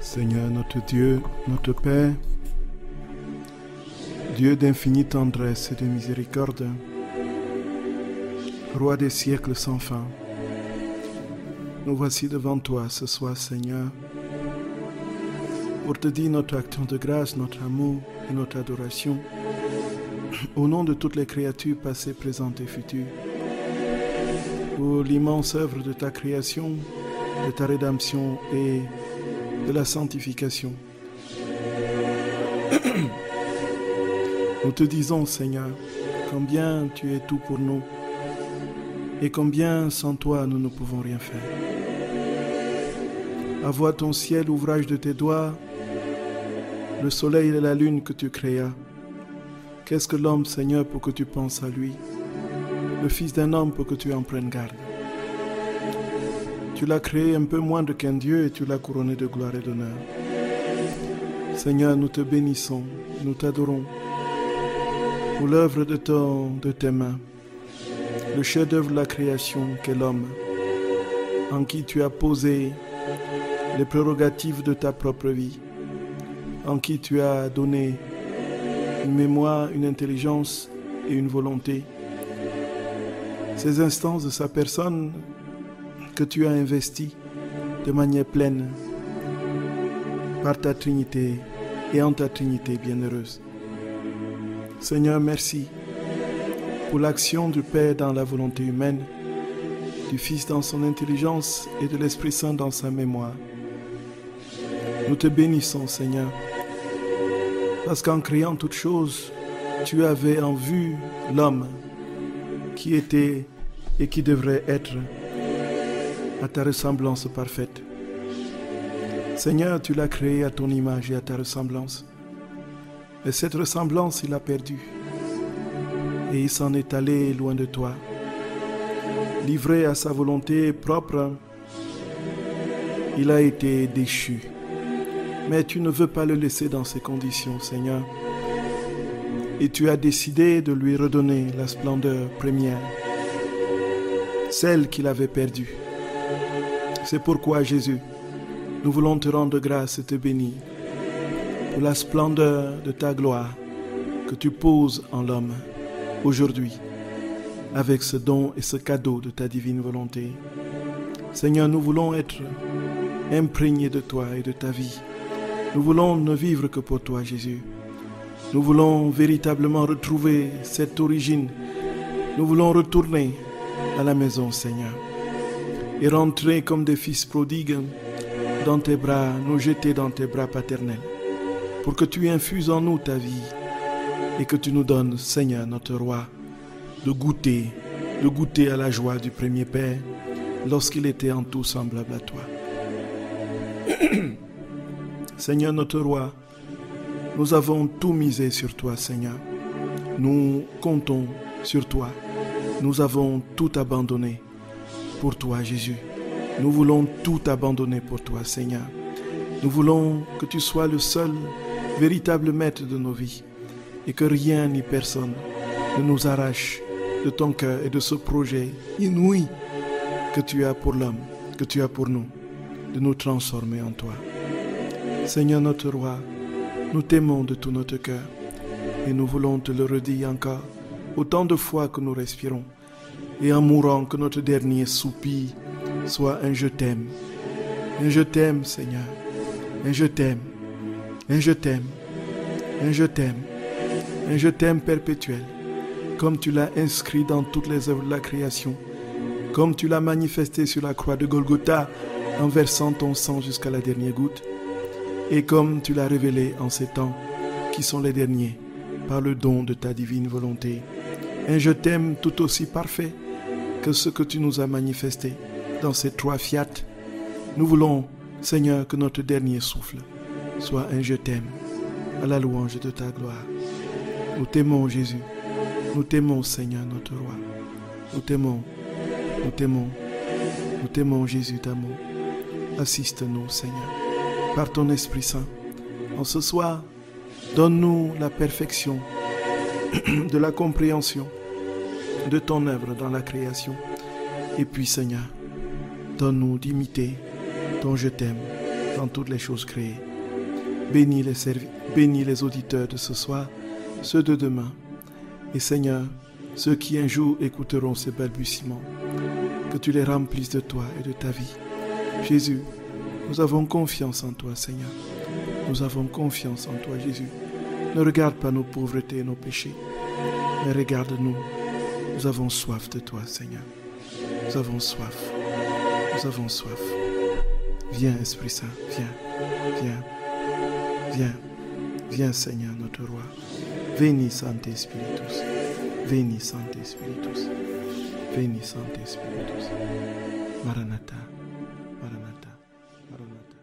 Seigneur notre Dieu, notre Père, Dieu d'infinie tendresse et de miséricorde, Roi des siècles sans fin, nous voici devant toi ce soir, Seigneur, pour te dire notre action de grâce, notre amour et notre adoration, au nom de toutes les créatures passées, présentes et futures, pour l'immense œuvre de ta création, de ta rédemption et de la sanctification. Nous te disons, Seigneur, combien tu es tout pour nous et combien sans toi nous ne pouvons rien faire. À voir ton ciel, ouvrage de tes doigts, le soleil et la lune que tu créas. Qu'est-ce que l'homme, Seigneur, pour que tu penses à lui? Le fils d'un homme pour que tu en prennes garde. Tu l'as créé un peu moins qu'un Dieu et tu l'as couronné de gloire et d'honneur. Seigneur, nous te bénissons, nous t'adorons pour l'œuvre de tes mains, le chef-d'œuvre de la création qu'est l'homme, en qui tu as posé les prérogatives de ta propre vie, en qui tu as donné une mémoire, une intelligence et une volonté. Ces instances de sa personne que tu as investies de manière pleine par ta Trinité et en ta Trinité bienheureuse. Seigneur, merci pour l'action du Père dans la volonté humaine, du Fils dans son intelligence et de l'Esprit Saint dans sa mémoire. Nous te bénissons, Seigneur, parce qu'en créant toutes choses, tu avais en vue l'homme qui était et qui devrait être à ta ressemblance parfaite. Seigneur, tu l'as créé à ton image et à ta ressemblance. Et cette ressemblance, il l'a perdue. Et il s'en est allé loin de toi. Livré à sa volonté propre, il a été déchu. Mais tu ne veux pas le laisser dans ces conditions, Seigneur. Et tu as décidé de lui redonner la splendeur première, celle qu'il avait perdue. C'est pourquoi, Jésus, nous voulons te rendre grâce et te bénir pour la splendeur de ta gloire que tu poses en l'homme aujourd'hui avec ce don et ce cadeau de ta divine volonté. Seigneur, nous voulons être imprégnés de toi et de ta vie. Nous voulons ne vivre que pour toi, Jésus. Nous voulons véritablement retrouver cette origine. Nous voulons retourner à la maison, Seigneur, et rentrer comme des fils prodigues dans tes bras, nous jeter dans tes bras paternels, pour que tu infuses en nous ta vie et que tu nous donnes, Seigneur, notre roi, de goûter à la joie du premier Père lorsqu'il était en tout semblable à toi. Seigneur, notre roi, nous avons tout misé sur toi, Seigneur. Nous comptons sur toi. Nous avons tout abandonné pour toi, Jésus. Nous voulons tout abandonner pour toi, Seigneur. Nous voulons que tu sois le seul véritable maître de nos vies et que rien ni personne ne nous arrache de ton cœur et de ce projet inouï que tu as pour l'homme, que tu as pour nous, de nous transformer en toi. Seigneur notre roi, nous t'aimons de tout notre cœur et nous voulons te le redire encore autant de fois que nous respirons et en mourant que notre dernier soupir soit un je t'aime. Un je t'aime, Seigneur. Un je t'aime. Un je t'aime. Un je t'aime. Un je t'aime perpétuel, comme tu l'as inscrit dans toutes les œuvres de la création, comme tu l'as manifesté sur la croix de Golgotha en versant ton sang jusqu'à la dernière goutte, et comme tu l'as révélé en ces temps qui sont les derniers par le don de ta divine volonté. Un je t'aime tout aussi parfait que ce que tu nous as manifesté dans ces trois fiat. Nous voulons, Seigneur, que notre dernier souffle soit un je t'aime à la louange de ta gloire. Nous t'aimons, Jésus. Nous t'aimons, Seigneur, notre roi. Nous t'aimons. Nous t'aimons. Nous t'aimons, Jésus d'amour. Assiste-nous, Seigneur, par ton Esprit Saint. En ce soir, donne-nous la perfection de la compréhension de ton œuvre dans la création. Et puis, Seigneur, donne-nous d'imiter ton je t'aime dans toutes les choses créées. Bénis les auditeurs de ce soir, ceux de demain. Et Seigneur, ceux qui un jour écouteront ces balbutiements, que tu les remplisses de toi et de ta vie. Jésus, nous avons confiance en toi, Seigneur. Nous avons confiance en toi, Jésus. Ne regarde pas nos pauvretés et nos péchés, mais regarde-nous. Nous avons soif de toi, Seigneur. Nous avons soif. Nous avons soif. Viens, Esprit Saint, viens, viens, viens, viens, Seigneur, notre roi. Veni, Sancte Spiritus. Veni, Sancte Spiritus. Veni, Sancte Spiritus. Maranatha, Maranatha, Maranatha.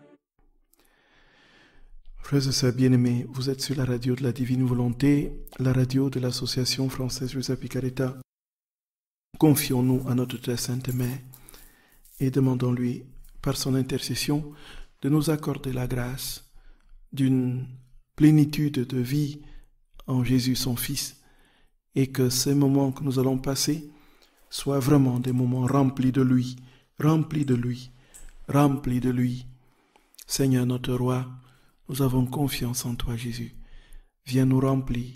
Frères et sœurs bien-aimés, vous êtes sur la radio de la Divine Volonté, la radio de l'Association française Giuseppe Caretta. Confions-nous à notre très sainte Mère et demandons-lui, par son intercession, de nous accorder la grâce d'une plénitude de vie en Jésus son Fils, et que ces moments que nous allons passer soient vraiment des moments remplis de lui, remplis de lui, remplis de lui. Seigneur notre Roi, nous avons confiance en toi, Jésus. Viens nous remplir,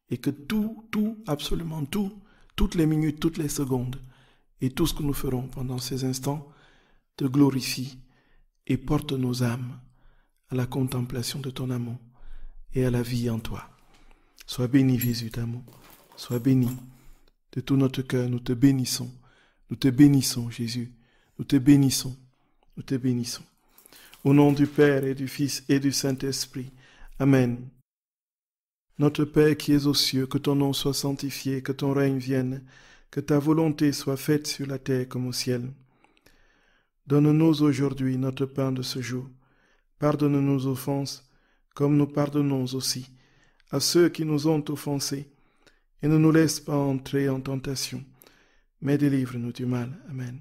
et que tout, absolument tout, toutes les minutes, toutes les secondes, et tout ce que nous ferons pendant ces instants, te glorifie et porte nos âmes à la contemplation de ton amour et à la vie en toi. Sois béni, Jésus d'amour. Sois béni. De tout notre cœur, nous te bénissons. Nous te bénissons, Jésus. Nous te bénissons. Nous te bénissons. Au nom du Père et du Fils et du Saint-Esprit. Amen. Notre Père qui es aux cieux, que ton nom soit sanctifié, que ton règne vienne, que ta volonté soit faite sur la terre comme au ciel. Donne-nous aujourd'hui notre pain de ce jour. Pardonne nos offenses, comme nous pardonnons aussi à ceux qui nous ont offensés. Et ne nous laisse pas entrer en tentation, mais délivre-nous du mal. Amen.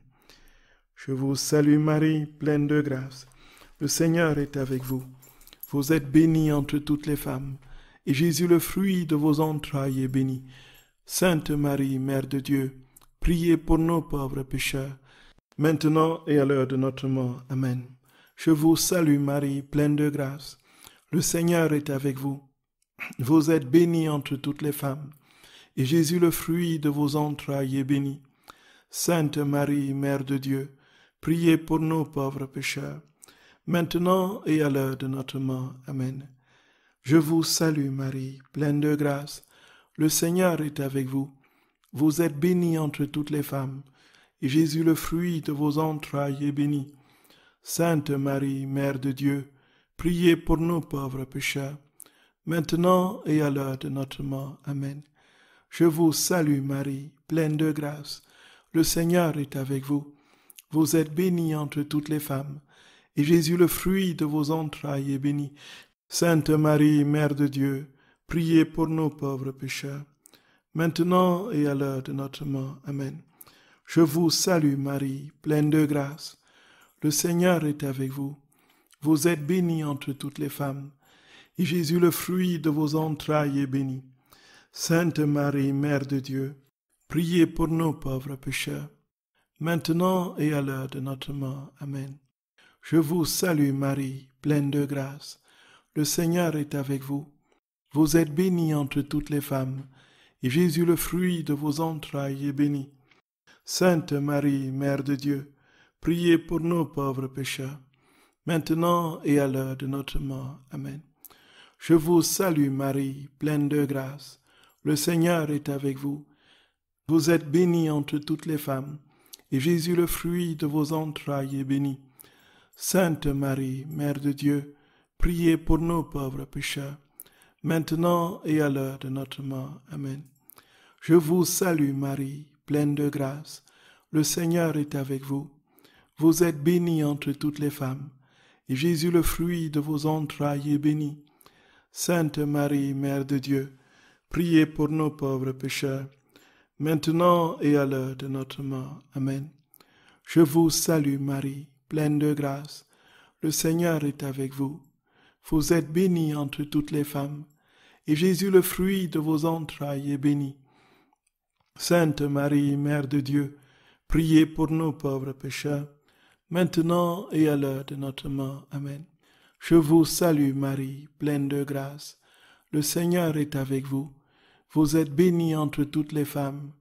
Je vous salue Marie, pleine de grâce. Le Seigneur est avec vous. Vous êtes bénie entre toutes les femmes, et Jésus, le fruit de vos entrailles, est béni. Sainte Marie, Mère de Dieu, priez pour nos pauvres pécheurs, maintenant et à l'heure de notre mort. Amen. Je vous salue Marie, pleine de grâce. Le Seigneur est avec vous. Vous êtes bénie entre toutes les femmes, et Jésus, le fruit de vos entrailles, est béni. Sainte Marie, Mère de Dieu, priez pour nos pauvres pécheurs, maintenant et à l'heure de notre mort. Amen. Je vous salue Marie, pleine de grâce. Le Seigneur est avec vous. Vous êtes bénie entre toutes les femmes, et Jésus, le fruit de vos entrailles, est béni. Sainte Marie, Mère de Dieu, priez pour nos pauvres pécheurs, maintenant et à l'heure de notre mort. Amen. Je vous salue Marie, pleine de grâce. Le Seigneur est avec vous. Vous êtes bénie entre toutes les femmes, et Jésus, le fruit de vos entrailles, est béni. Sainte Marie, Mère de Dieu, priez pour nos pauvres pécheurs, maintenant et à l'heure de notre mort. Amen. Je vous salue Marie, pleine de grâce. Le Seigneur est avec vous. Vous êtes bénie entre toutes les femmes, et Jésus, le fruit de vos entrailles, est béni. Sainte Marie, Mère de Dieu, priez pour nos pauvres pécheurs, maintenant et à l'heure de notre mort. Amen. Je vous salue Marie, pleine de grâce. Le Seigneur est avec vous. Vous êtes bénie entre toutes les femmes, et Jésus, le fruit de vos entrailles, est béni. Sainte Marie, Mère de Dieu, priez pour nos pauvres pécheurs, maintenant et à l'heure de notre mort. Amen. Je vous salue Marie, pleine de grâce. Le Seigneur est avec vous. Vous êtes bénie entre toutes les femmes, et Jésus, le fruit de vos entrailles, est béni. Sainte Marie, Mère de Dieu, priez pour nos pauvres pécheurs, maintenant et à l'heure de notre mort. Amen. Je vous salue Marie, pleine de grâce. Le Seigneur est avec vous. Vous êtes bénie entre toutes les femmes, et Jésus, le fruit de vos entrailles, est béni. Sainte Marie, Mère de Dieu, priez pour nos pauvres pécheurs, maintenant et à l'heure de notre mort. Amen. Je vous salue Marie, pleine de grâce. Le Seigneur est avec vous. Vous êtes bénie entre toutes les femmes, et Jésus, le fruit de vos entrailles, est béni. Sainte Marie, Mère de Dieu, priez pour nos pauvres pécheurs, maintenant et à l'heure de notre mort. Amen. Je vous salue Marie, pleine de grâce. Le Seigneur est avec vous. Vous êtes bénie entre toutes les femmes,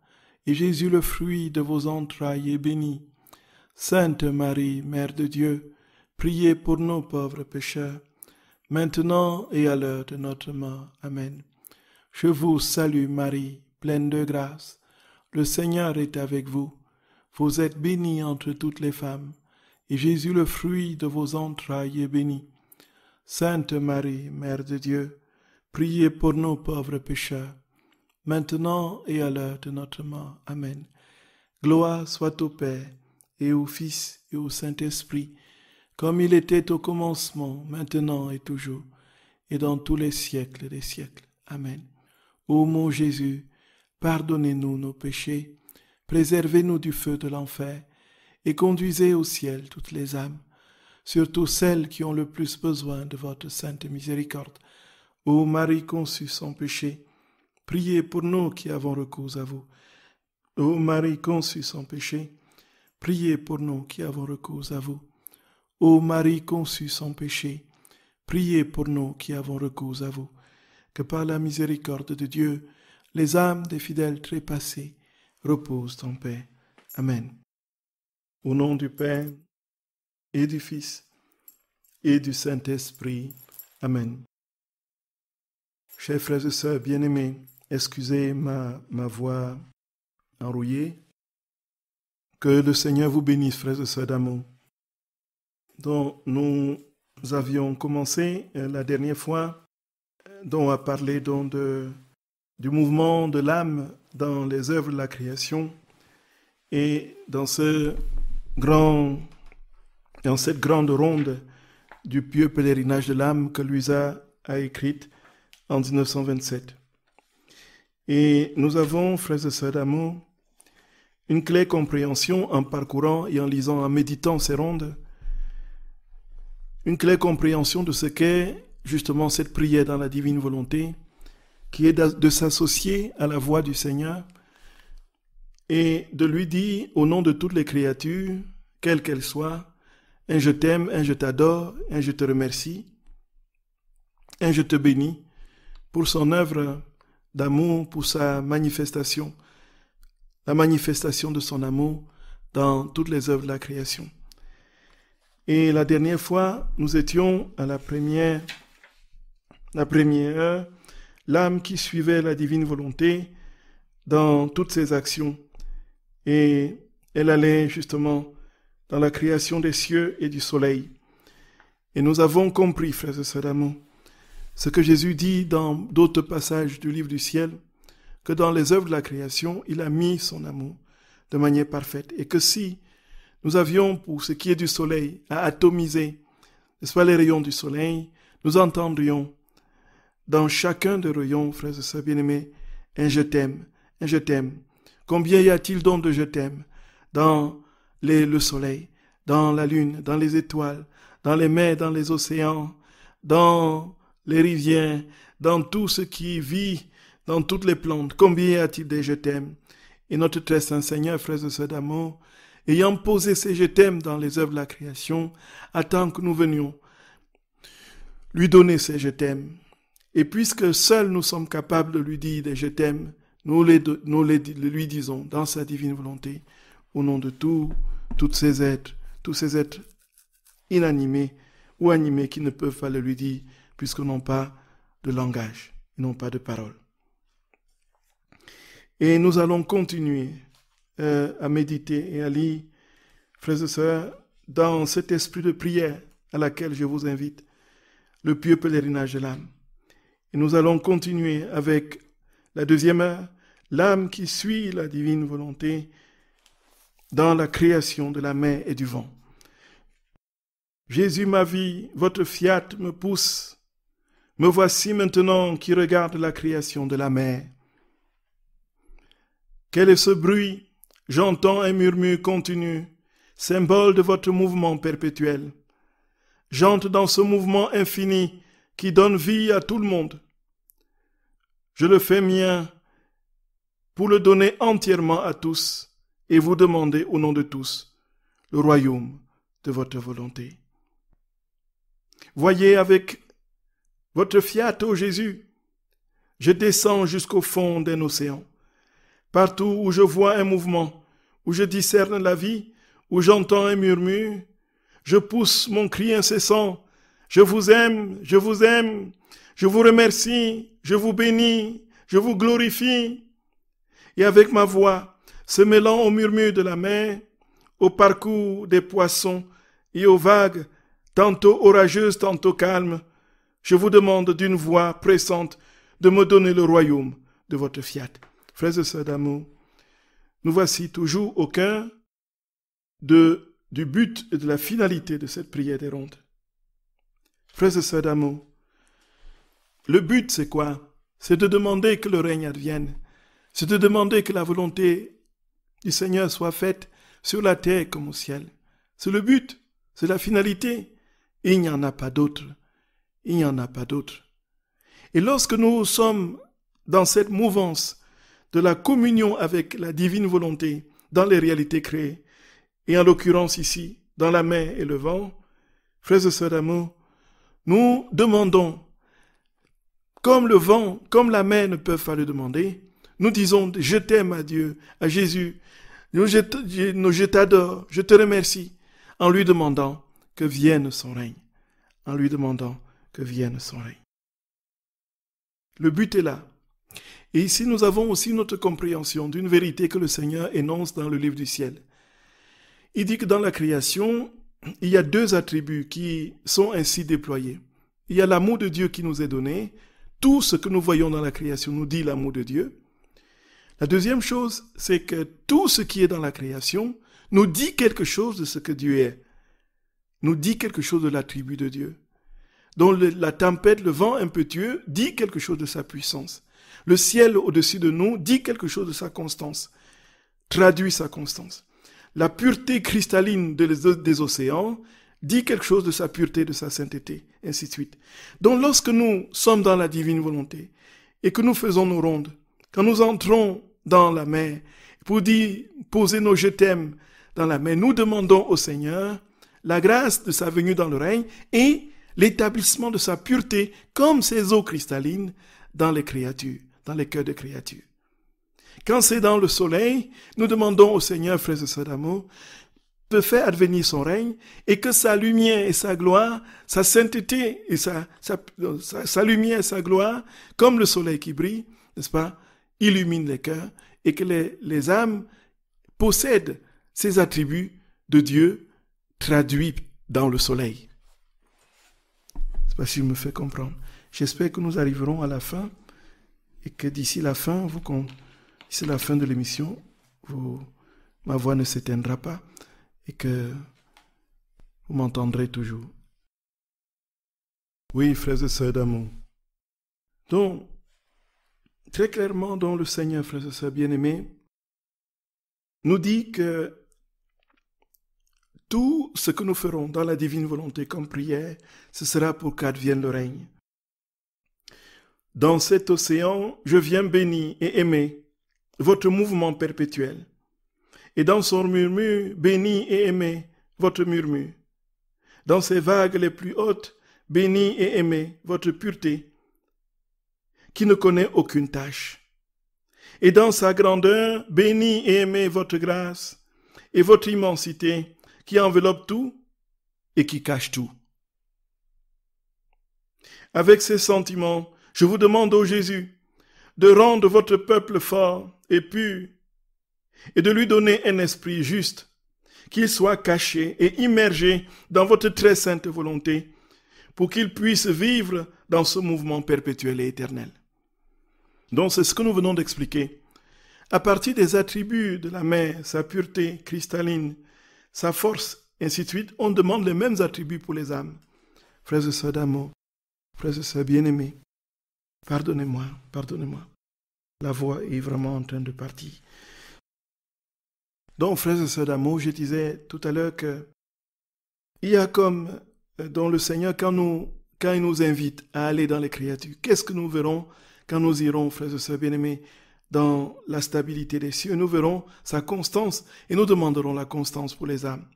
et Jésus, le fruit de vos entrailles, est béni. Sainte Marie, Mère de Dieu, priez pour nos pauvres pécheurs, maintenant et à l'heure de notre mort. Amen. Je vous salue Marie, pleine de grâce. Le Seigneur est avec vous. Vous êtes bénie entre toutes les femmes, et Jésus, le fruit de vos entrailles, est béni. Sainte Marie, Mère de Dieu, priez pour nos pauvres pécheurs, maintenant et à l'heure de notre mort. Amen. Gloire soit au Père, et au Fils, et au Saint-Esprit, comme il était au commencement, maintenant et toujours, et dans tous les siècles des siècles. Amen. Ô mon Jésus, pardonnez-nous nos péchés, préservez-nous du feu de l'enfer, et conduisez au ciel toutes les âmes, surtout celles qui ont le plus besoin de votre sainte miséricorde. Ô Marie conçue sans péché, priez pour nous qui avons recours à vous. Ô Marie conçue sans péché, priez pour nous qui avons recours à vous. Ô Marie conçue sans péché, priez pour nous qui avons recours à vous. Que par la miséricorde de Dieu, les âmes des fidèles trépassés reposent en paix. Amen. Au nom du Père, et du Fils, et du Saint-Esprit. Amen. Chers frères et sœurs bien-aimés, excusez ma voix enrouillée. Que le Seigneur vous bénisse, frères et sœurs d'amour. Donc, nous avions commencé la dernière fois, dont on a parlé du mouvement de l'âme dans les œuvres de la création. Et dans cette grande ronde du pieux pèlerinage de l'âme que Luisa a écrite en 1927. Et nous avons, frères et sœurs d'amour, une claire compréhension en parcourant et en lisant, en méditant ces rondes, une claire compréhension de ce qu'est justement cette prière dans la divine volonté, qui est de s'associer à la voix du Seigneur et de lui dire au nom de toutes les créatures, quelles qu'elles soient, un je t'aime, un je t'adore, un je te remercie, un je te bénis pour son œuvre d'amour, pour sa manifestation, la manifestation de son amour dans toutes les œuvres de la création. Et la dernière fois, nous étions à la première heure, l'âme qui suivait la divine volonté dans toutes ses actions. Et elle allait justement dans la création des cieux et du soleil. Et nous avons compris, frères et sœurs d'amour, ce que Jésus dit dans d'autres passages du livre du ciel, que dans les œuvres de la création, il a mis son amour de manière parfaite. Et que si nous avions, pour ce qui est du soleil, à atomiser, n'est-ce pas, les rayons du soleil, nous entendrions dans chacun des rayons, frères et sœurs bien-aimés, un je t'aime, un je t'aime. Combien y a-t-il donc de je t'aime dans le soleil, dans la lune, dans les étoiles, dans les mers, dans les océans, dans les rivières, dans tout ce qui vit, dans toutes les plantes. Combien y a-t-il de je t'aime? Et notre très saint Seigneur, frères et sœurs d'amour, ayant posé ces je t'aime dans les œuvres de la création, attend que nous venions lui donner ces je t'aime. Et puisque seuls nous sommes capables de lui dire des je t'aime, nous lui disons dans sa divine volonté, au nom de tous ces êtres inanimés ou animés qui ne peuvent pas le lui dire, puisqu'ils n'ont pas de langage, ils n'ont pas de parole. Et nous allons continuer à méditer et à lire, frères et sœurs, dans cet esprit de prière à laquelle je vous invite, le pieux pèlerinage de l'âme. Et nous allons continuer avec la deuxième heure, l'âme qui suit la divine volonté dans la création de la mer et du vent. Jésus, ma vie, votre fiat me pousse. Me voici maintenant qui regarde la création de la mer. Quel est ce bruit? J'entends un murmure continu, symbole de votre mouvement perpétuel. J'entre dans ce mouvement infini qui donne vie à tout le monde. Je le fais mien pour le donner entièrement à tous et vous demander au nom de tous le royaume de votre volonté. Voyez avec votre fiat, ô Jésus, je descends jusqu'au fond d'un océan. Partout où je vois un mouvement, où je discerne la vie, où j'entends un murmure, je pousse mon cri incessant. Je vous aime, je vous aime, je vous remercie, je vous bénis, je vous glorifie. Et avec ma voix, se mêlant au murmure de la mer, au parcours des poissons et aux vagues, tantôt orageuses, tantôt calmes, je vous demande d'une voix pressante de me donner le royaume de votre fiat. Frères et sœurs d'amour, nous voici toujours au cœur du but et de la finalité de cette prière des rondes. Frères et sœurs d'amour, le but c'est quoi? C'est de demander que le règne advienne. C'est de demander que la volonté du Seigneur soit faite sur la terre comme au ciel. C'est le but, c'est la finalité. Et il n'y en a pas d'autre. Il n'y en a pas d'autre. Et lorsque nous sommes dans cette mouvance de la communion avec la divine volonté dans les réalités créées, et en l'occurrence ici, dans la mer et le vent, frères et sœurs d'amour, nous demandons, comme le vent, comme la mer ne peuvent pas le demander, nous disons « Je t'aime à Dieu, à Jésus, je t'adore, je te remercie » en lui demandant que vienne son règne. En lui demandant que vienne son règne. Le but est là. Et ici, nous avons aussi notre compréhension d'une vérité que le Seigneur énonce dans le livre du ciel. Il dit que dans la création, il y a deux attributs qui sont ainsi déployés. Il y a l'amour de Dieu qui nous est donné. Tout ce que nous voyons dans la création nous dit l'amour de Dieu. La deuxième chose, c'est que tout ce qui est dans la création nous dit quelque chose de ce que Dieu est. Nous dit quelque chose de l'attribut de Dieu. Donc la tempête, le vent impétueux dit quelque chose de sa puissance. Le ciel au-dessus de nous dit quelque chose de sa constance, traduit sa constance. La pureté cristalline des océans dit quelque chose de sa pureté, de sa sainteté, ainsi de suite. Donc lorsque nous sommes dans la divine volonté et que nous faisons nos rondes, quand nous entrons dans la mer pour poser nos je t'aime dans la mer, nous demandons au Seigneur la grâce de sa venue dans le règne et l'établissement de sa pureté comme ces eaux cristallines dans les créatures, dans les cœurs des créatures. Quand c'est dans le soleil, nous demandons au Seigneur, frères et sœurs d'amour, de faire advenir son règne et que sa lumière et sa gloire, sa sainteté et sa lumière et sa gloire, comme le soleil qui brille, n'est-ce pas, illumine les cœurs et que les âmes possèdent ces attributs de Dieu traduits dans le soleil. Je ne sais pas si je me fais comprendre. J'espère que nous arriverons à la fin et que d'ici la fin, d'ici la fin de l'émission, ma voix ne s'éteindra pas et que vous m'entendrez toujours. Oui, frères et sœurs d'amour. Donc, très clairement, dans le Seigneur, frères et sœurs bien-aimés, nous dit que tout ce que nous ferons dans la divine volonté comme prière, ce sera pour qu'advienne le règne. Dans cet océan, je viens bénir et aimer votre mouvement perpétuel. Et dans son murmure, bénis et aimez votre murmure. Dans ces vagues les plus hautes, bénis et aimez votre pureté, qui ne connaît aucune tâche. Et dans sa grandeur, bénis et aimez votre grâce et votre immensité, qui enveloppe tout et qui cache tout. Avec ces sentiments, je vous demande, ô Jésus, de rendre votre peuple fort et pur, et de lui donner un esprit juste, qu'il soit caché et immergé dans votre très sainte volonté, pour qu'il puisse vivre dans ce mouvement perpétuel et éternel. Donc c'est ce que nous venons d'expliquer. À partir des attributs de la mer, sa pureté cristalline, sa force, ainsi de suite, on demande les mêmes attributs pour les âmes. Frères et sœurs d'amour, frères et sœurs bien-aimés, pardonnez-moi. La voix est vraiment en train de partir. Donc, frères et sœurs d'amour, je disais tout à l'heure que il y a comme dans le Seigneur, quand il nous invite à aller dans les créatures, qu'est-ce que nous verrons quand nous irons, frères et sœurs bien-aimés, dans la stabilité des cieux? Nous verrons sa constance et nous demanderons la constance pour les âmes.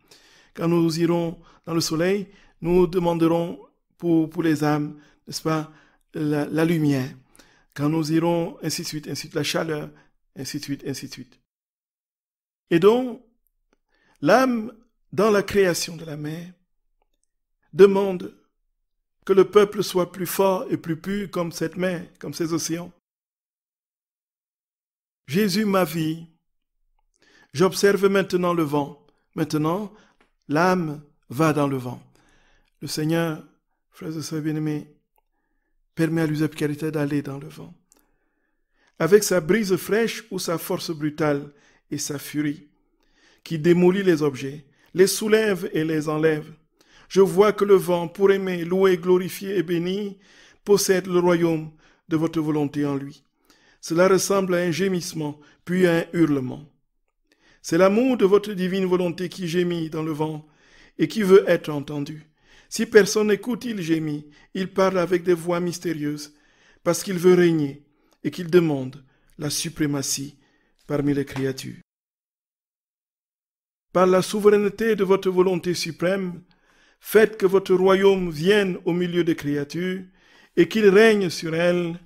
Quand nous irons dans le soleil, nous demanderons pour les âmes, n'est-ce pas, la lumière. Quand nous irons, ainsi de suite, la chaleur, ainsi de suite, ainsi de suite. Et donc, l'âme, dans la création de la mer, demande que le peuple soit plus fort et plus pur comme cette mer, comme ces océans. Jésus, ma vie, j'observe maintenant le vent. Maintenant, l'âme va dans le vent. Le Seigneur, frères et sœurs bien-aimés, permet à l'usage carité d'aller dans le vent. Avec sa brise fraîche ou sa force brutale et sa furie, qui démolit les objets, les soulève et les enlève. Je vois que le vent, pour aimer, louer, glorifier et bénir, possède le royaume de votre volonté en lui. Cela ressemble à un gémissement, puis à un hurlement. C'est l'amour de votre divine volonté qui gémit dans le vent et qui veut être entendu. Si personne n'écoute, il gémit, il parle avec des voix mystérieuses, parce qu'il veut régner et qu'il demande la suprématie parmi les créatures. Par la souveraineté de votre volonté suprême, faites que votre royaume vienne au milieu des créatures et qu'il règne sur elles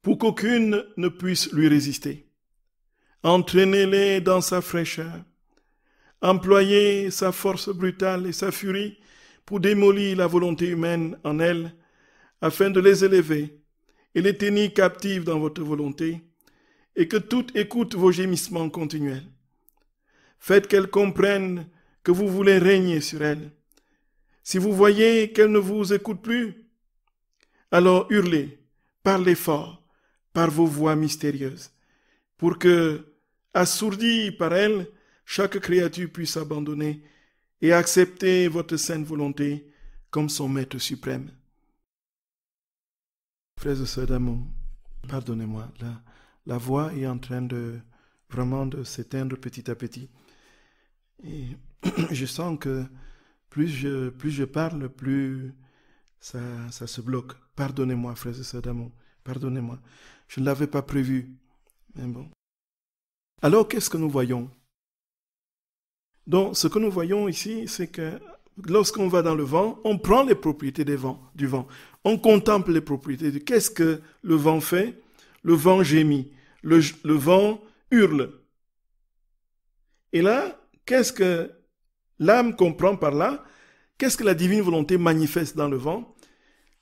pour qu'aucune ne puisse lui résister. Entraînez-les dans sa fraîcheur. Employez sa force brutale et sa furie pour démolir la volonté humaine en elles, afin de les élever et les tenir captives dans votre volonté, et que toutes écoutent vos gémissements continuels. Faites qu'elles comprennent que vous voulez régner sur elles. Si vous voyez qu'elles ne vous écoutent plus, alors hurlez, parlez fort par vos voix mystérieuses, pour que, assourdie par elles, chaque créature puisse abandonner et accepter votre sainte volonté comme son maître suprême. Frères et sœurs d'amour, pardonnez-moi, la voix est en train de vraiment de s'éteindre petit à petit. Et je sens que plus je parle, plus ça se bloque. Pardonnez-moi, frères et sœurs d'amour, pardonnez-moi. Je ne l'avais pas prévu, mais bon. Alors, qu'est-ce que nous voyons? Donc, ce que nous voyons ici, c'est que lorsqu'on va dans le vent, on prend les propriétés du vent. On contemple les propriétés. Qu'est-ce que le vent fait? Le vent gémit. Le vent hurle. Et là, qu'est-ce que l'âme comprend par là? Qu'est-ce que la divine volonté manifeste dans le vent?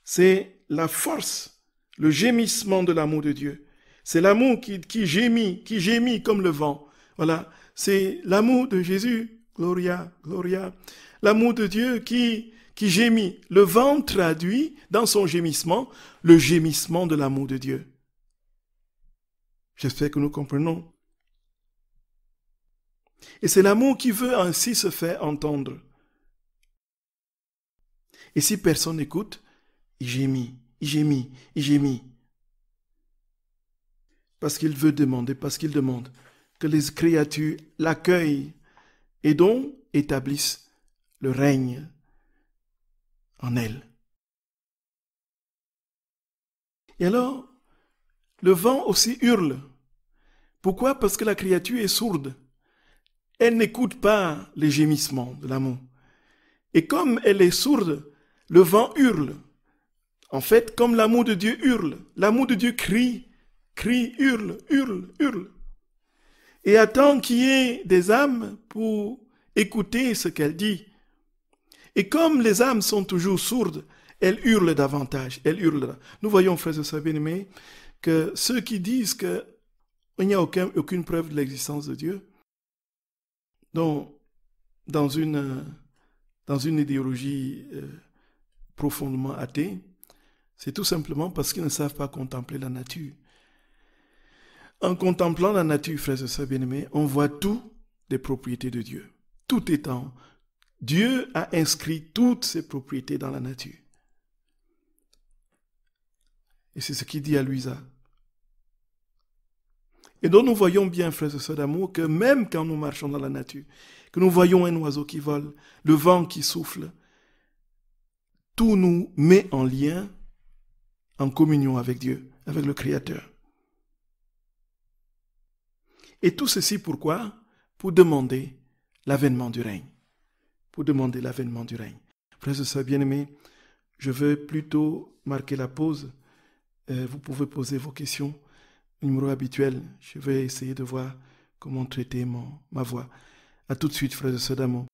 C'est la force, le gémissement de l'amour de Dieu. C'est l'amour qui gémit comme le vent. Voilà, c'est l'amour de Jésus. Gloria, gloria. L'amour de Dieu qui gémit. Le vent traduit dans son gémissement le gémissement de l'amour de Dieu. J'espère que nous comprenons. Et c'est l'amour qui veut ainsi se faire entendre. Et si personne n'écoute, il gémit, il gémit, il gémit. Parce qu'il veut demander, parce qu'il demande que les créatures l'accueillent et donc établissent le règne en elle. Et alors, le vent aussi hurle. Pourquoi? Parce que la créature est sourde. Elle n'écoute pas les gémissements de l'amour. Et comme elle est sourde, le vent hurle. En fait, comme l'amour de Dieu hurle, l'amour de Dieu crie, hurle, hurle, hurle. Et attend qu'il y ait des âmes pour écouter ce qu'elle dit. Et comme les âmes sont toujours sourdes, elles hurlent davantage, elles hurlent. Nous voyons, frères et sœurs bien-aimés, que ceux qui disent qu'il n'y a aucune preuve de l'existence de Dieu, donc dans une idéologie profondément athée, c'est tout simplement parce qu'ils ne savent pas contempler la nature. En contemplant la nature, frères et sœurs bien-aimés, on voit tout des propriétés de Dieu. Tout étant, Dieu a inscrit toutes ses propriétés dans la nature. Et c'est ce qu'il dit à Luisa. Et donc nous voyons bien, frères et sœurs d'amour, que même quand nous marchons dans la nature, que nous voyons un oiseau qui vole, le vent qui souffle, tout nous met en lien, en communion avec Dieu, avec le Créateur. Et tout ceci pourquoi? Pour demander l'avènement du règne. Pour demander l'avènement du règne. Frères et sœurs bien-aimés, je veux plutôt marquer la pause. Vous pouvez poser vos questions. Numéro habituel, je vais essayer de voir comment traiter ma voix. À tout de suite, frères et sœurs d'amour.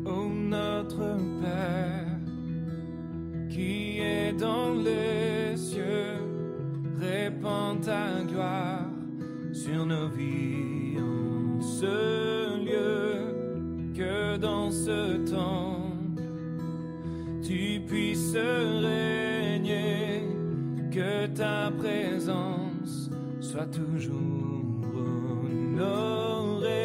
Ô notre Père, qui est dans les cieux, répands ta gloire sur nos vies en ce lieu, que dans ce temps tu puisses régner, que ta présence soit toujours honorée.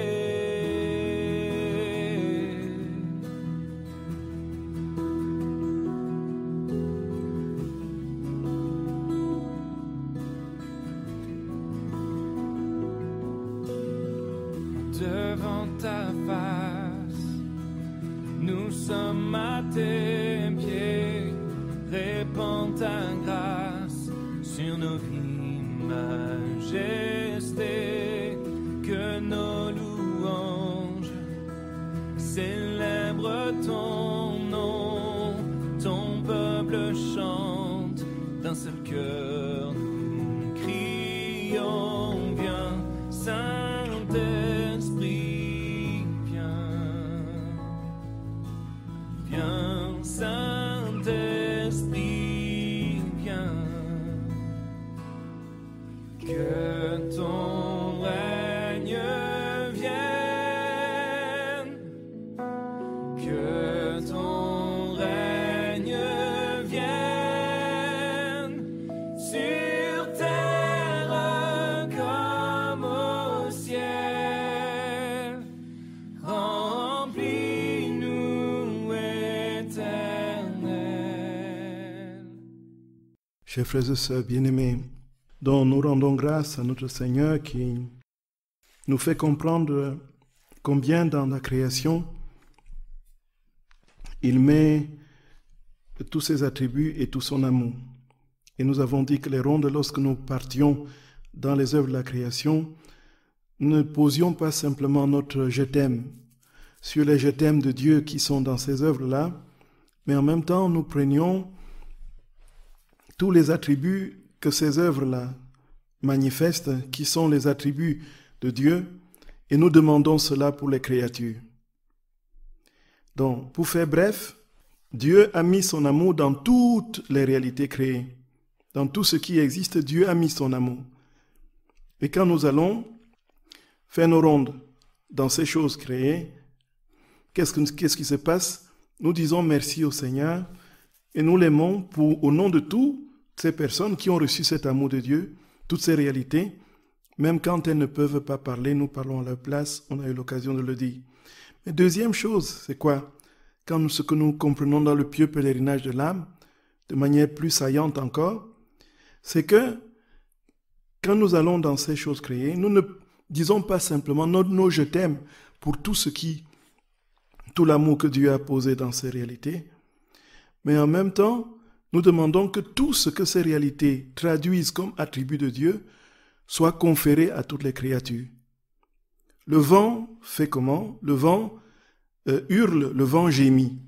Devant ta face, nous sommes à tes pieds, répands ta grâce sur nos vies, majesté, que nos louanges célèbrent ton nom, ton peuple chante d'un seul cœur, nous crions, viens, Saint-Esprit, viens, Saint-Esprit, viens, que ton règne vienne, que ton règne vienne, sur terre comme au ciel, remplis-nous éternel. Chers frères et sœurs bien-aimés, dont nous rendons grâce à notre Seigneur qui nous fait comprendre combien dans la création, il met tous ses attributs et tout son amour. Et nous avons dit que les rondes, lorsque nous partions dans les œuvres de la création, nous ne posions pas simplement notre je t'aime sur les je t'aime de Dieu qui sont dans ces œuvres-là, mais en même temps nous prenions tous les attributs que ces œuvres-là manifestent, qui sont les attributs de Dieu, et nous demandons cela pour les créatures. Donc, pour faire bref, Dieu a mis son amour dans toutes les réalités créées. Dans tout ce qui existe, Dieu a mis son amour. Et quand nous allons faire nos rondes dans ces choses créées, qu'est-ce qui se passe? Nous disons merci au Seigneur et nous l'aimons au nom de toutes ces personnes qui ont reçu cet amour de Dieu, toutes ces réalités. Même quand elles ne peuvent pas parler, nous parlons à leur place, on a eu l'occasion de le dire. Mais deuxième chose, c'est quoi? Ce que nous comprenons dans le pieux pèlerinage de l'âme, de manière plus saillante encore, c'est que quand nous allons dans ces choses créées, nous ne disons pas simplement nos je t'aime pour tout l'amour que Dieu a posé dans ces réalités, mais en même temps, nous demandons que tout ce que ces réalités traduisent comme attribut de Dieu soit conféré à toutes les créatures. Le vent fait comment? Le vent hurle, le vent gémit.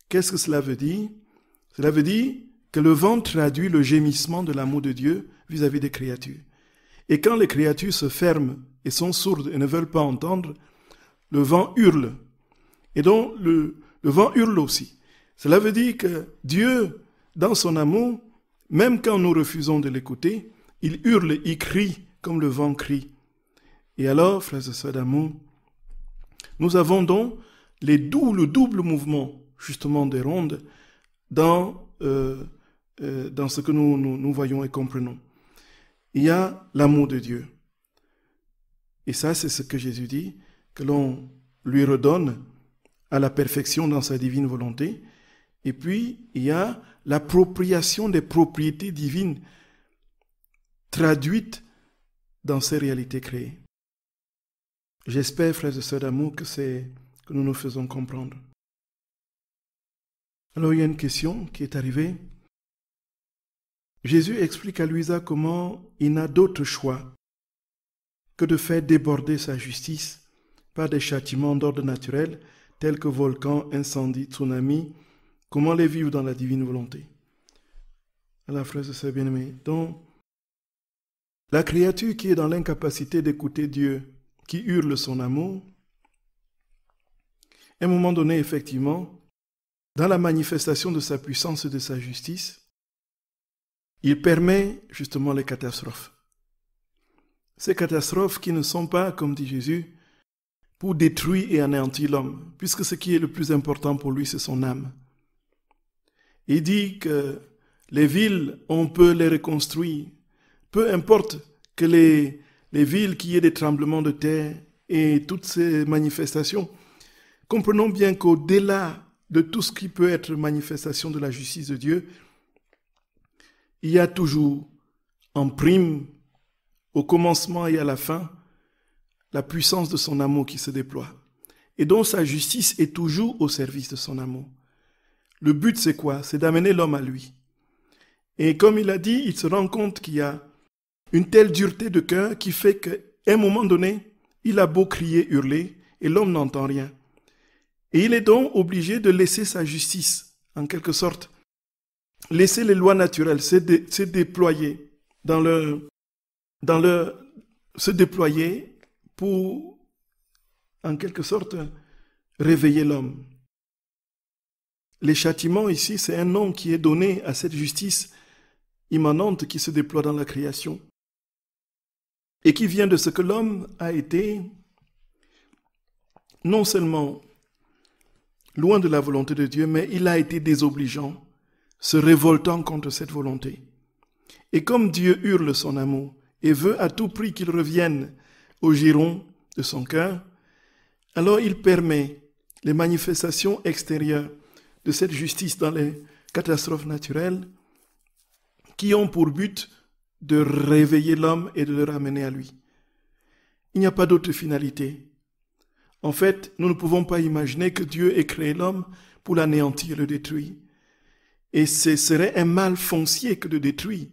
Qu'est-ce que cela veut dire? Cela veut dire que le vent traduit le gémissement de l'amour de Dieu vis-à-vis des créatures. Et quand les créatures se ferment et sont sourdes et ne veulent pas entendre, le vent hurle. Et donc le vent hurle aussi. Cela veut dire que Dieu, dans son amour, même quand nous refusons de l'écouter, il hurle, il crie comme le vent crie. Et alors, frères et sœurs d'amour, nous avons donc le double mouvement, justement, des rondes dans ce que nous voyons et comprenons. Il y a l'amour de Dieu. Et ça, c'est ce que Jésus dit, que l'on lui redonne à la perfection dans sa divine volonté. Et puis, il y a l'appropriation des propriétés divines traduites dans ces réalités créées. J'espère, frères et sœurs d'amour, que nous nous faisons comprendre. Alors, il y a une question qui est arrivée. Jésus explique à Luisa comment il n'a d'autre choix que de faire déborder sa justice par des châtiments d'ordre naturel tels que volcans, incendies, tsunamis, comment les vivre dans la divine volonté. Alors, frères et sœurs bien-aimés, donc, la créature qui est dans l'incapacité d'écouter Dieu, qui hurle son amour, à un moment donné, effectivement, dans la manifestation de sa puissance et de sa justice, il permet justement les catastrophes. Ces catastrophes qui ne sont pas, comme dit Jésus, pour détruire et anéantir l'homme, puisque ce qui est le plus important pour lui, c'est son âme. Il dit que les villes, on peut les reconstruire. Peu importe que les villes, qu'il y ait des tremblements de terre et toutes ces manifestations, comprenons bien qu'au-delà de tout ce qui peut être manifestation de la justice de Dieu, il y a toujours en prime, au commencement et à la fin, la puissance de son amour qui se déploie. Et donc sa justice est toujours au service de son amour. Le but c'est quoi? C'est d'amener l'homme à lui. Et comme il a dit, il se rend compte qu'il y a une telle dureté de cœur qui fait qu'à un moment donné, il a beau crier, hurler, et l'homme n'entend rien. Et il est donc obligé de laisser sa justice, en quelque sorte, laisser les lois naturelles se déployer se déployer pour, en quelque sorte, réveiller l'homme. Les châtiments ici, c'est un nom qui est donné à cette justice immanente qui se déploie dans la création et qui vient de ce que l'homme a été non seulement loin de la volonté de Dieu, mais il a été désobligeant, se révoltant contre cette volonté. Et comme Dieu hurle son amour et veut à tout prix qu'il revienne au giron de son cœur, alors il permet les manifestations extérieures de cette justice dans les catastrophes naturelles qui ont pour but de réveiller l'homme et de le ramener à lui. Il n'y a pas d'autre finalité. En fait, nous ne pouvons pas imaginer que Dieu ait créé l'homme pour l'anéantir et le détruire. Et ce serait un mal foncier que de détruire.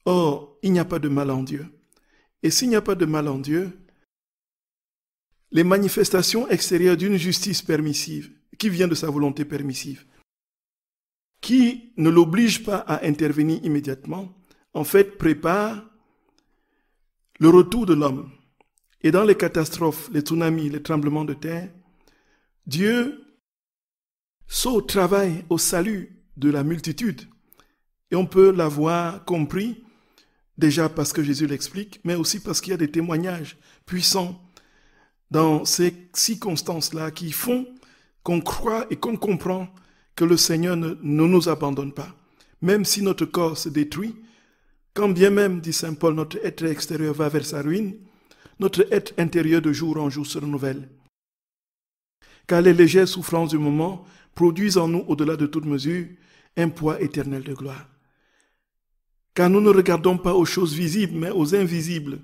Or, il n'y a pas de mal en Dieu. Et s'il n'y a pas de mal en Dieu, les manifestations extérieures d'une justice permissive, qui vient de sa volonté permissive, qui ne l'oblige pas à intervenir immédiatement, en fait, prépare le retour de l'homme. Et dans les catastrophes, les tsunamis, les tremblements de terre, Dieu saute, travaille au salut de la multitude. Et on peut l'avoir compris, déjà parce que Jésus l'explique, mais aussi parce qu'il y a des témoignages puissants dans ces circonstances-là qui font qu'on croit et qu'on comprend que le Seigneur ne nous abandonne pas. Même si notre corps se détruit, quand bien même, dit Saint Paul, notre être extérieur va vers sa ruine, notre être intérieur de jour en jour se renouvelle. Car les légères souffrances du moment produisent en nous, au-delà de toute mesure, un poids éternel de gloire. Car nous ne regardons pas aux choses visibles, mais aux invisibles.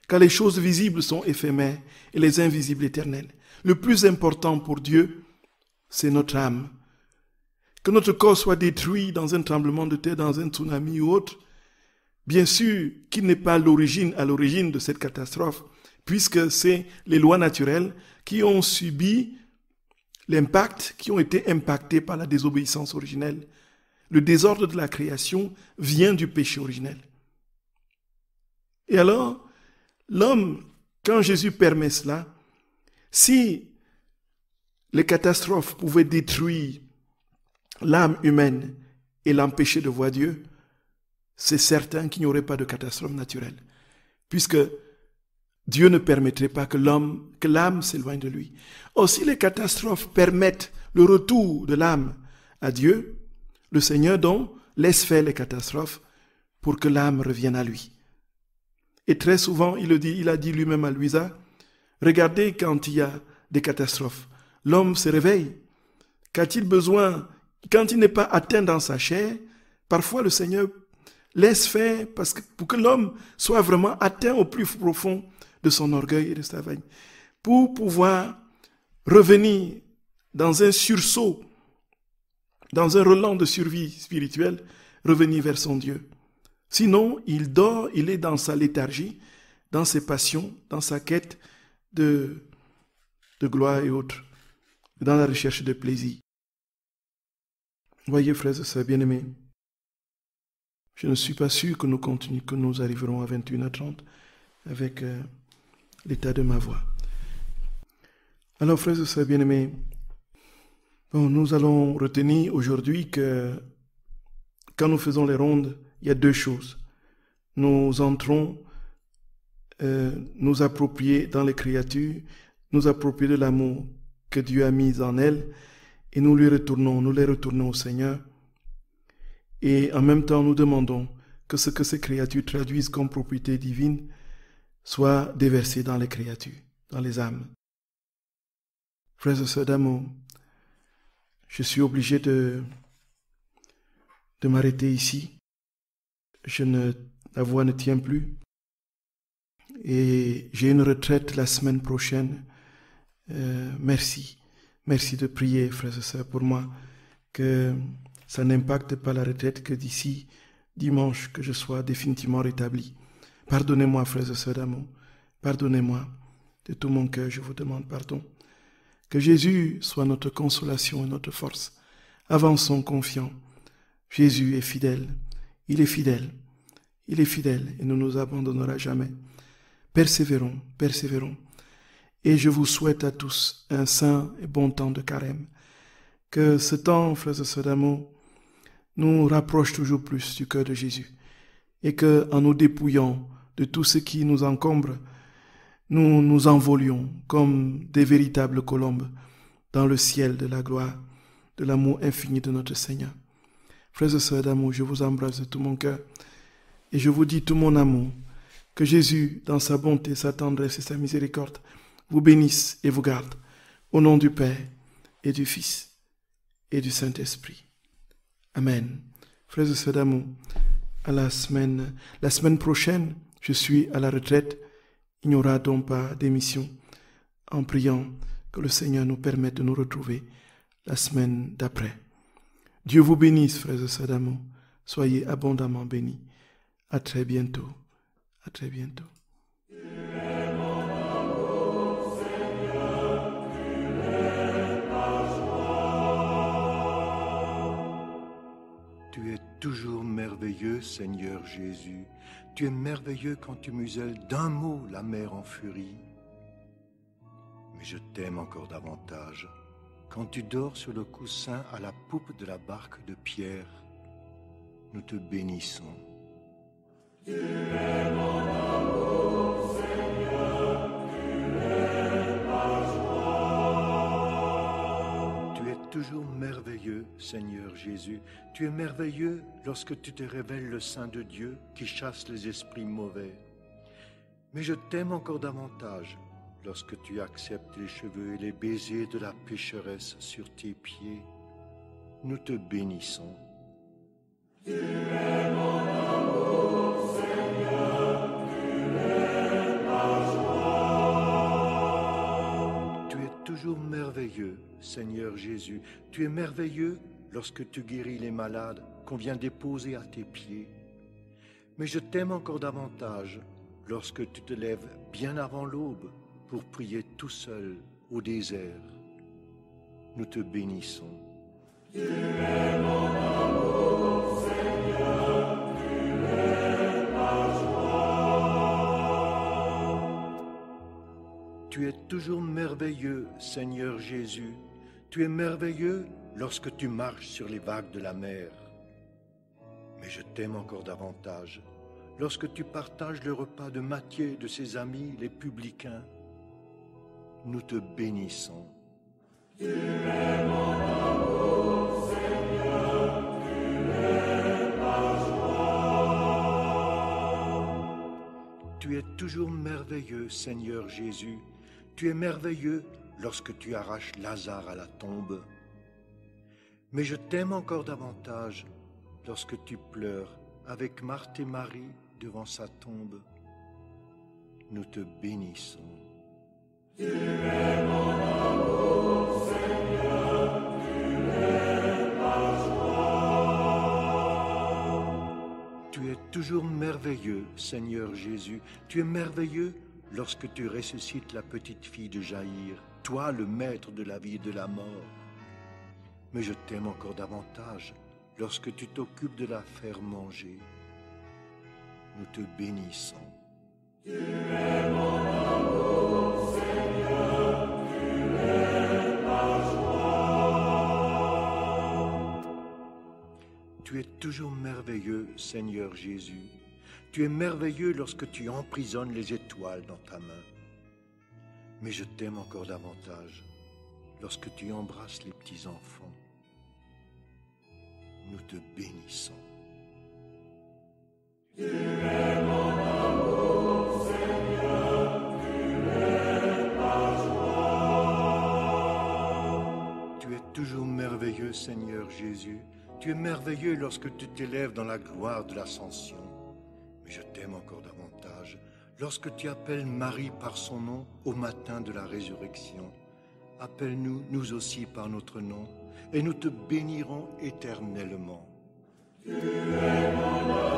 Car les choses visibles sont éphémères et les invisibles éternelles. Le plus important pour Dieu, c'est notre âme. Que notre corps soit détruit dans un tremblement de terre, dans un tsunami ou autre, bien sûr qu'il n'est pas à l'origine de cette catastrophe, puisque c'est les lois naturelles qui ont subi l'impact, qui ont été impactées par la désobéissance originelle. Le désordre de la création vient du péché originel. Et alors, l'homme, quand Jésus permet cela, si les catastrophes pouvaient détruire l'âme humaine et l'empêcher de voir Dieu, c'est certain qu'il n'y aurait pas de catastrophe naturelle, puisque Dieu ne permettrait pas que l'âme s'éloigne de lui. Or, si les catastrophes permettent le retour de l'âme à Dieu, le Seigneur donc laisse faire les catastrophes pour que l'âme revienne à lui. Et très souvent, il a dit lui-même à Luisa, regardez quand il y a des catastrophes, l'homme se réveille. Qu'a-t-il besoin? Quand il n'est pas atteint dans sa chair, parfois le Seigneur laisse faire pour que l'homme soit vraiment atteint au plus profond de son orgueil et de sa veine, pour pouvoir revenir dans un sursaut, dans un relent de survie spirituelle, revenir vers son Dieu. Sinon, il dort, il est dans sa léthargie, dans ses passions, dans sa quête de gloire et autres, dans la recherche de plaisir. Voyez, frères et sœurs bien-aimés, je ne suis pas sûr que nous arriverons à 21h30 avec l'état de ma voix. Alors, frères et sœurs bien-aimés, nous allons retenir aujourd'hui que quand nous faisons les rondes, il y a deux choses. Nous entrons, nous approprier dans les créatures, nous approprier de l'amour que Dieu a mis en elles, et nous les retournons au Seigneur. Et en même temps, nous demandons que ce que ces créatures traduisent comme propriété divine soit déversé dans les créatures, dans les âmes. Frères et sœurs d'amour, je suis obligé de m'arrêter ici. La voix ne tient plus. Et j'ai une retraite la semaine prochaine. Merci de prier, frères et sœurs, pour moi, que ça n'impacte pas la retraite, que d'ici dimanche, que je sois définitivement rétabli. Pardonnez-moi, frères et sœurs d'amour. Pardonnez-moi. De tout mon cœur, je vous demande pardon. Que Jésus soit notre consolation et notre force. Avançons confiants. Jésus est fidèle. Il est fidèle. Il est fidèle et ne nous abandonnera jamais. Persévérons. Et je vous souhaite à tous un saint et bon temps de carême. Que ce temps, frères et sœurs d'amour, nous rapproche toujours plus du cœur de Jésus. Et que, en nous dépouillant de tout ce qui nous encombre, nous nous envolions comme des véritables colombes dans le ciel de la gloire, de l'amour infini de notre Seigneur. Frères et sœurs d'amour, je vous embrasse de tout mon cœur et je vous dis tout mon amour. Que Jésus, dans sa bonté, sa tendresse et sa miséricorde, vous bénisse et vous garde. Au nom du Père et du Fils et du Saint-Esprit. Amen. Frères et sœurs d'amour, la semaine prochaine, je suis à la retraite. Il n'y aura donc pas d'émission, en priant que le Seigneur nous permette de nous retrouver la semaine d'après. Dieu vous bénisse, frères et sœurs d'amour. Soyez abondamment bénis. À très bientôt. À très bientôt. Tu es toujours merveilleux, Seigneur Jésus. Tu es merveilleux quand tu muselles d'un mot la mer en furie. Mais je t'aime encore davantage quand tu dors sur le coussin à la poupe de la barque de pierre. Nous te bénissons. Tu es mon amour, Seigneur, tu es ma joie. Tu es toujours merveilleux, Seigneur Jésus. Tu es merveilleux lorsque tu te révèles le Saint de Dieu qui chasse les esprits mauvais. Mais je t'aime encore davantage lorsque tu acceptes les cheveux et les baisers de la pécheresse sur tes pieds. Nous te bénissons. Tu es mon amour, Seigneur, tu es ma joie. Tu es toujours merveilleux, Seigneur Jésus. Tu es merveilleux lorsque tu guéris les malades qu'on vient déposer à tes pieds. Mais je t'aime encore davantage lorsque tu te lèves bien avant l'aube pour prier tout seul au désert. Nous te bénissons. Tu es mon amour, Seigneur, tu es ma joie. Tu es toujours merveilleux, Seigneur Jésus. Tu es merveilleux lorsque tu marches sur les vagues de la mer. Mais je t'aime encore davantage lorsque tu partages le repas de Matthieu et de ses amis, les publicains. Nous te bénissons. Tu es mon amour, Seigneur, tu es ma joie. Tu es toujours merveilleux, Seigneur Jésus. Tu es merveilleux lorsque tu arraches Lazare à la tombe. Mais je t'aime encore davantage lorsque tu pleures avec Marthe et Marie devant sa tombe. Nous te bénissons. Tu es mon amour, Seigneur, tu es ma joie. Tu es toujours merveilleux, Seigneur Jésus. Tu es merveilleux lorsque tu ressuscites la petite fille de Jaïr, toi le maître de la vie et de la mort. Mais je t'aime encore davantage lorsque tu t'occupes de la faire manger. Nous te bénissons. Tu es mon amour, Seigneur, tu es ma joie. Tu es toujours merveilleux, Seigneur Jésus. Tu es merveilleux lorsque tu emprisonnes les étoiles dans ta main. Mais je t'aime encore davantage lorsque tu embrasses les petits-enfants. Nous te bénissons. Tu es mon amour, Seigneur, tu es ma joie. Tu es toujours merveilleux, Seigneur Jésus. Tu es merveilleux lorsque tu t'élèves dans la gloire de l'ascension. Mais je t'aime encore davantage lorsque tu appelles Marie par son nom au matin de la résurrection. Appelle-nous, nous aussi, par notre nom, et nous te bénirons éternellement. Tu es mon amour.